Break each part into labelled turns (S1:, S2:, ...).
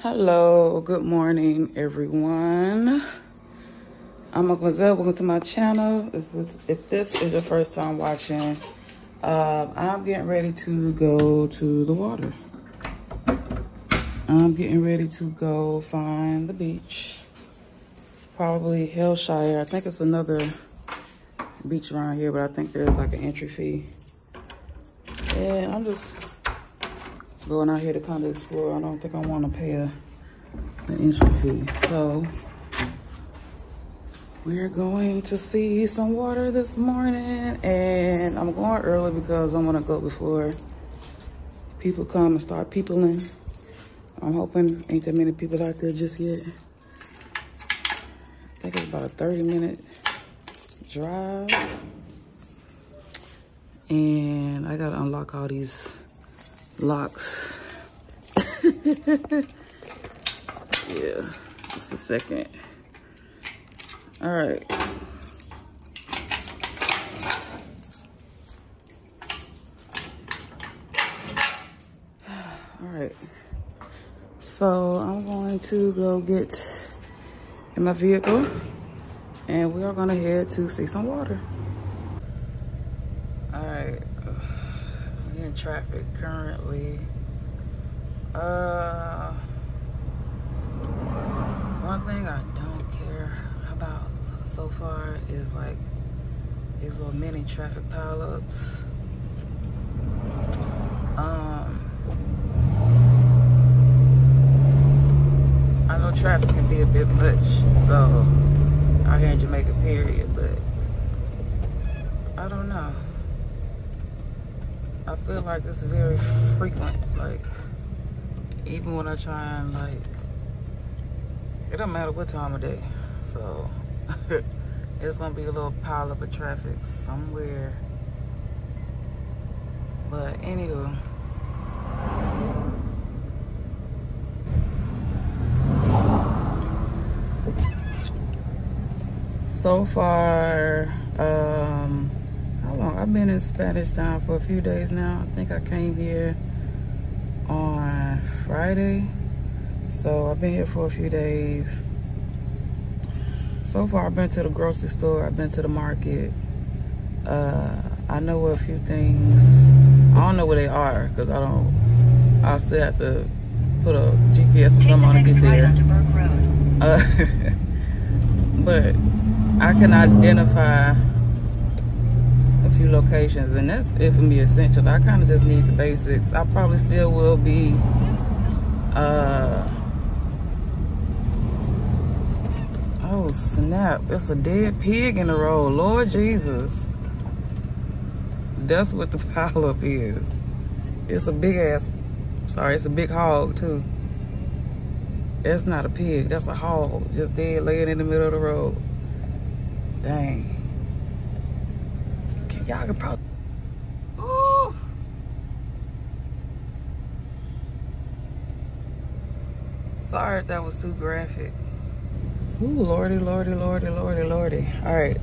S1: Hello, good morning, everyone. I'm Mademoiselle. Welcome to my channel. If this is your first time watching, I'm getting ready to go to the water. I'm getting ready to go find the beach. Probably Hellshire. I think it's another beach around here, but I think there's like an entry fee. And I'm just going out here to kind of explore. I don't think I want to pay an entry fee. So we're going to see some water this morning, and I'm going early because I want to go before people come and start peopling. I'm hoping ain't that many people out there just yet. I think it's about a 30-minute drive. And I gotta unlock all these locks. Yeah, just a second. All right. All right. So I'm going to go get in my vehicle and we are gonna head to see some water. All right, I'm in traffic currently. One thing I don't care about so far is like these little mini traffic pileups. I know traffic can be a bit much, so out here in Jamaica, period, but I don't know. I feel like it's very frequent, like even when I try and like, it don't matter what time of day, so it's gonna be a little pile up of traffic somewhere. But anywho, so far, how long? I've been in Spanish Town for a few days now. I think I came here on Friday, so I've been here for a few days. So far, I've been to the grocery store, I've been to the market. I know a few things. I don't know where they are because I'll still have to put a GPS or something on to get there. But I can identify a few locations, and that's it for me essential. I kind of just need the basics. I probably still will be oh snap, it's a dead pig in the road. Lord Jesus, that's what the pileup is. It's a big ass, sorry, it's a big hog too. That's not a pig, that's a hog, just dead laying in the middle of the road. Dang. Y'all could probably, ooh. Sorry if that was too graphic. Ooh, lordy, lordy, lordy, lordy, lordy. All right,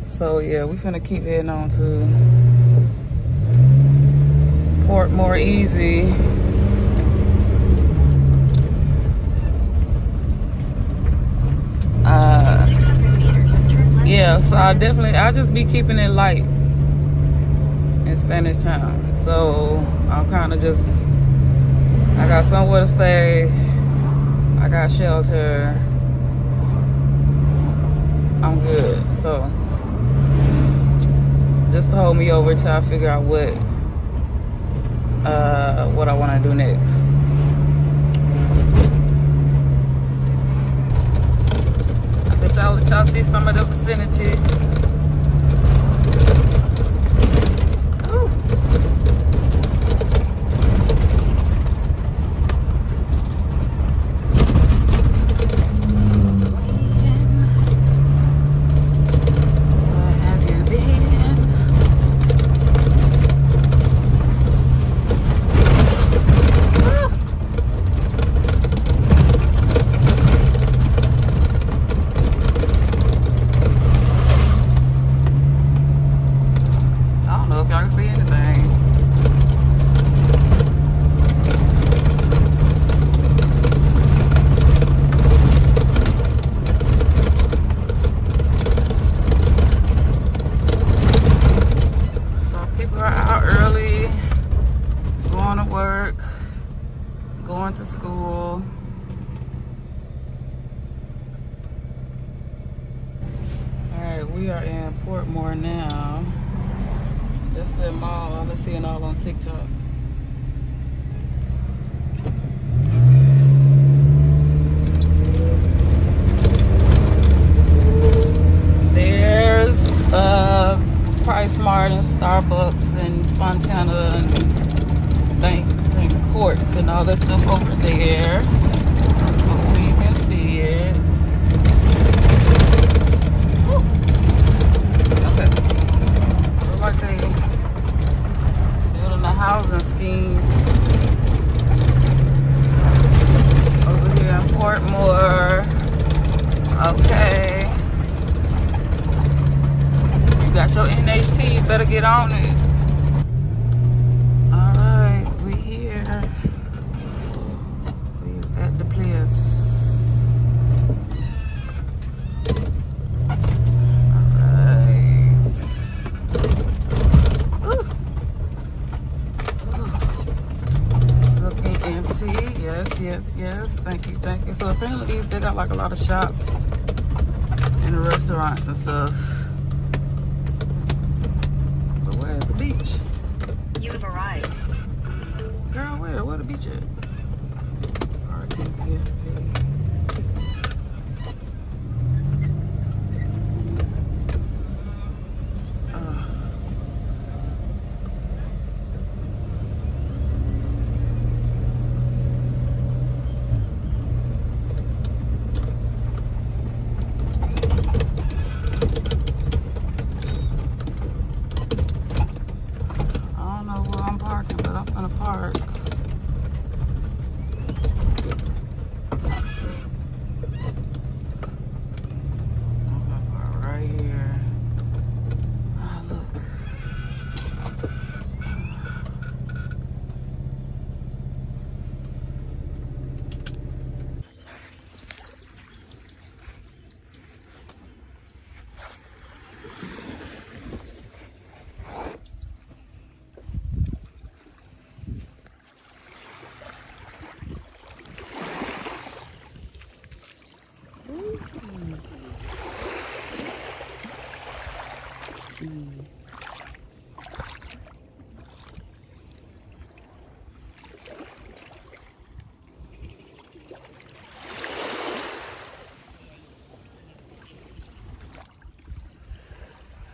S1: so yeah, we finna keep heading on to Portmore easy. Yeah, so I'll just be keeping it light in Spanish Town. So I'm kind of just, I got somewhere to stay, I got shelter, I'm good. So just to hold me over till I figure out what I want to do next. Let y'all see some of the vicinity. Ooh. Where have you been? going to school. Alright, we are in Portmore now. That's that mall I've been seeing all on TikTok. There's Price Mart and Starbucks and Fontana and Bank and Courts and all that stuff over there. But we can see it. Ooh. Okay. Looks like they building a housing scheme over here in Portmore. Okay. Got your NHT, you better get on it. Alright, we here. We is at the place. Alright. It's looking empty. Yes, yes, yes. Thank you, thank you. So apparently they got like a lot of shops and restaurants and stuff. Beach.
S2: You have arrived.
S1: Girl, where? Where the beach at? R.I.P.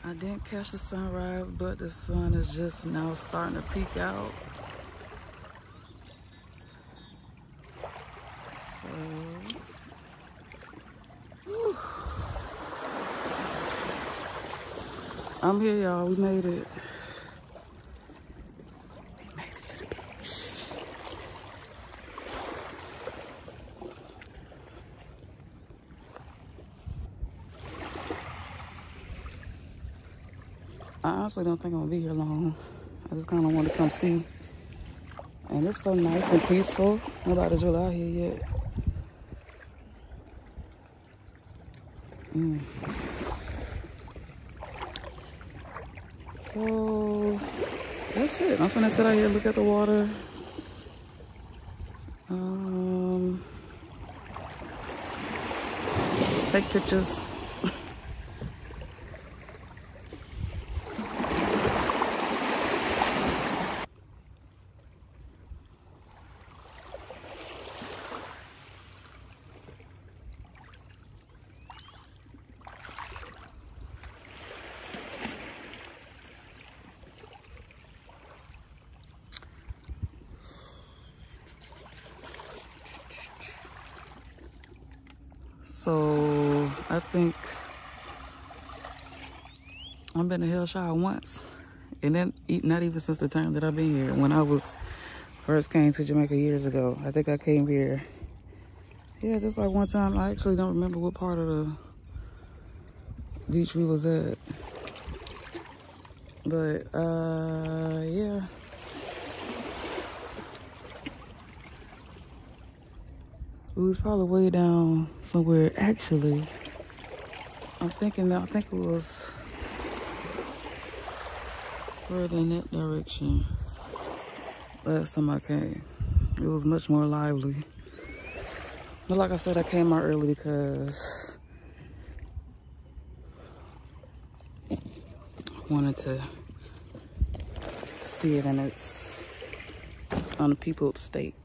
S1: I didn't catch the sunrise, but the sun is just now starting to peek out. So, whew. I'm here, y'all. We made it. We made it to the beach. I honestly don't think I'm gonna be here long. I just kind of want to come see. And it's so nice and peaceful. Nobody's really out here yet. So, that's it. I'm finna sit out here, look at the water. Take pictures. So I think I've been to Hellshire once, and then not even since the time that I've been here. When I first came to Jamaica years ago, I think I came here. Yeah, just like one time. I actually don't remember what part of the beach we was at, but yeah. It was probably way down somewhere. Actually, I think it was further in that direction last time I came. It was much more lively. But like I said, I came out early because I wanted to see it in its unpeopled state.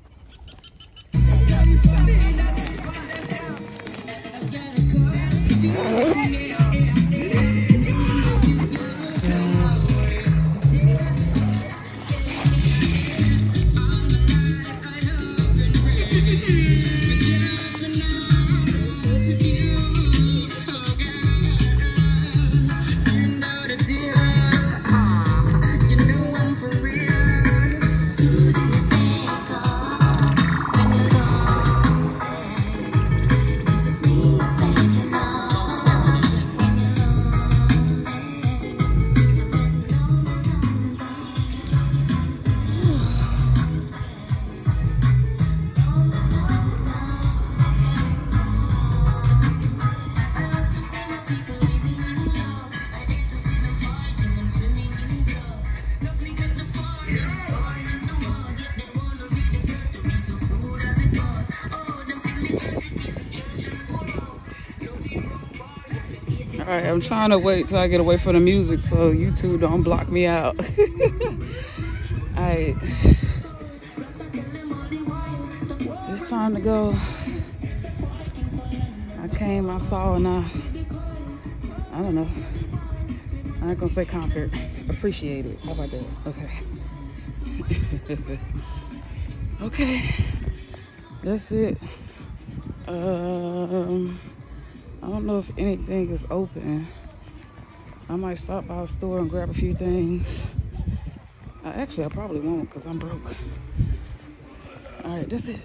S1: Alright, I'm trying to wait till I get away from the music so you two don't block me out. Alright. It's time to go. I came, I saw, and I don't know. I ain't gonna say conquered. Appreciate it. How about that? Okay. Okay. That's it. I don't know if anything is open. I might stop by a store and grab a few things. Actually, I probably won't because I'm broke. All right, that's it.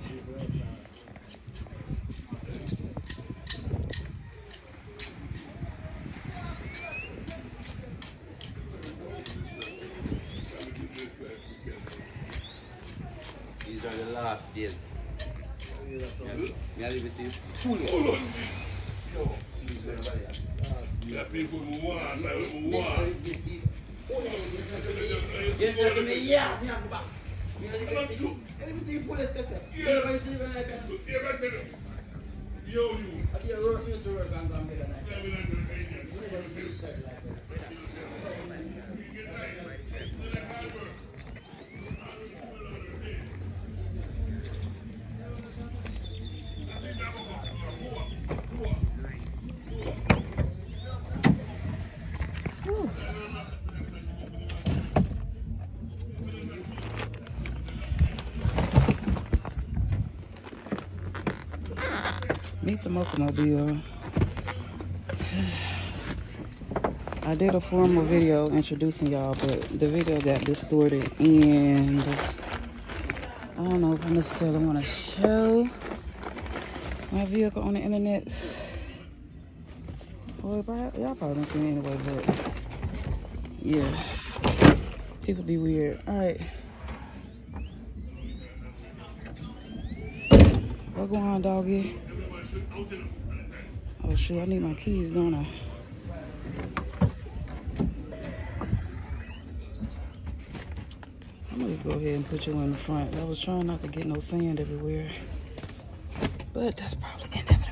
S3: These are the last days. May I leave it to you?
S1: Meet the Mocha mobile. I did a formal video introducing y'all, but the video got distorted and I don't know if I necessarily want to show my vehicle on the internet. Well, y'all probably don't see it anyway, but yeah, people be weird. All right. What going on, doggy? Oh shoot, I need my keys, don't I? I'm gonna just go ahead and put you in the front. I was trying not to get no sand everywhere, but that's probably inevitable.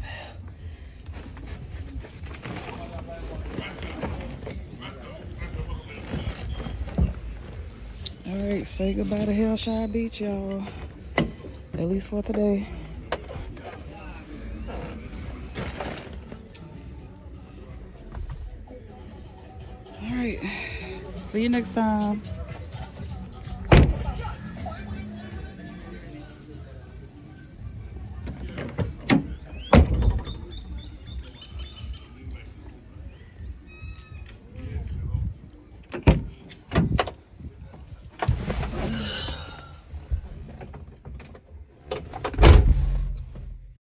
S1: All right, say goodbye to Hellshire Beach, y'all. At least for today. All right, see you next time.